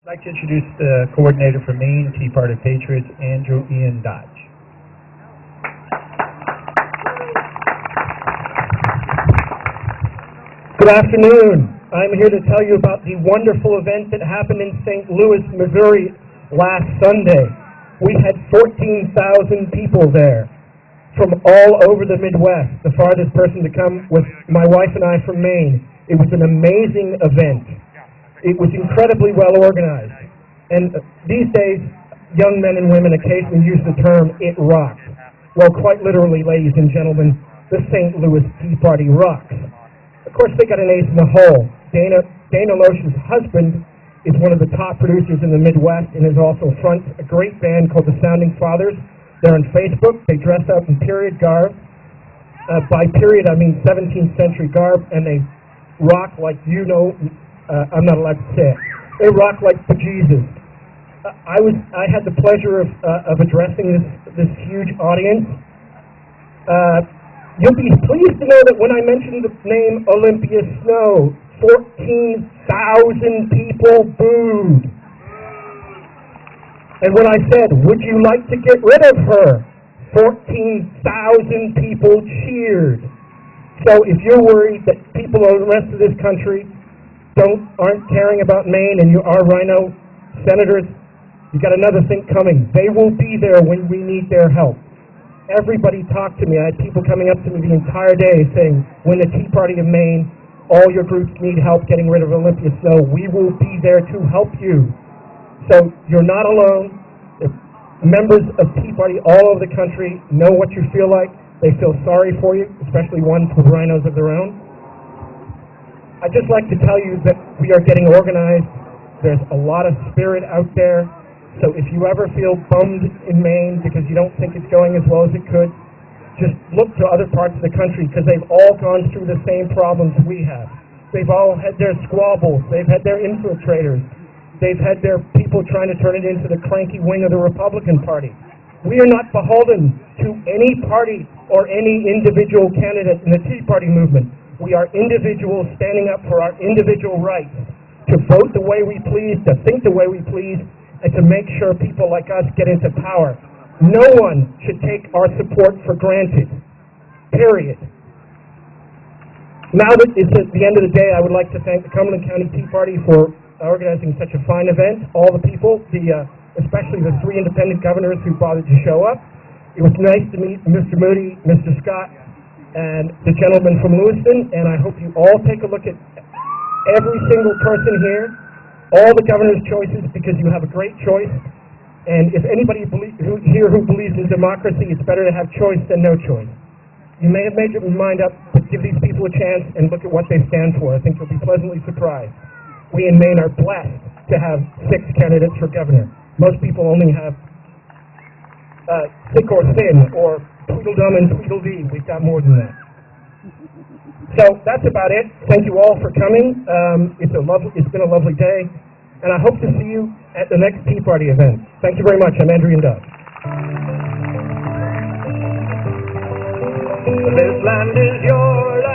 I'd like to introduce the coordinator for Maine, Tea Party Patriots, Andrew Ian Dodge. Good afternoon. I'm here to tell you about the wonderful event that happened in St. Louis, Missouri last Sunday. We had 14,000 people there from all over the Midwest. The farthest person to come was my wife and I from Maine. It was an amazing event. It was incredibly well organized. And these days, young men and women occasionally use the term, "it rocked." Well, quite literally, ladies and gentlemen, the St. Louis Tea Party rocks. Of course, they got an ace in the hole. Dana Loesch's husband is one of the top producers in the Midwest and is also fronts a great band called the Sounding Fathers. They're on Facebook. They dress up in period garb. By period, I mean 17th century garb, and they rock like I'm not allowed to say it. They rock like bejesus. I had the pleasure of addressing this huge audience. You'll be pleased to know that when I mentioned the name Olympia Snow, 14,000 people booed. And when I said, "Would you like to get rid of her?" 14,000 people cheered. So if you're worried that people in the rest of this country aren't caring about Maine and you are rhino senators, you got another thing coming. They will be there when we need their help. Everybody talked to me. I had people coming up to me the entire day saying, "When the Tea Party of Maine, all your groups need help getting rid of Olympia Snow. We will be there to help you." So you're not alone. Members of Tea Party all over the country know what you feel like. They feel sorry for you, especially ones with rhinos of their own. I'd just like to tell you that we are getting organized. There's a lot of spirit out there. So if you ever feel bummed in Maine because you don't think it's going as well as it could, just look to other parts of the country because they've all gone through the same problems we have. They've all had their squabbles. They've had their infiltrators. They've had their people trying to turn it into the cranky wing of the Republican Party. We are not beholden to any party or any individual candidate in the Tea Party movement. We are individuals standing up for our individual rights to vote the way we please, to think the way we please, and to make sure people like us get into power. No one should take our support for granted, period. Now that it's at the end of the day, I would like to thank the Cumberland County Tea Party for organizing such a fine event, all the people, especially the 3 independent governors who bothered to show up. It was nice to meet Mr. Moody, Mr. Scott, and the gentleman from Lewiston, and I hope you all take a look at every single person here, all the governor's choices, because you have a great choice. And if anybody here who believes in democracy, it's better to have choice than no choice. You may have made your mind up, but give these people a chance and look at what they stand for. I think you'll be pleasantly surprised. We in Maine are blessed to have 6 candidates for governor. Most people only have thick or thin, or Tweedledum and Tweedledee. We've got more than that. So that's about it. Thank you all for coming. It's been a lovely day, and I hope to see you at the next Tea Party event. Thank you very much. I'm Andrew Ian Dodge. This land is your land.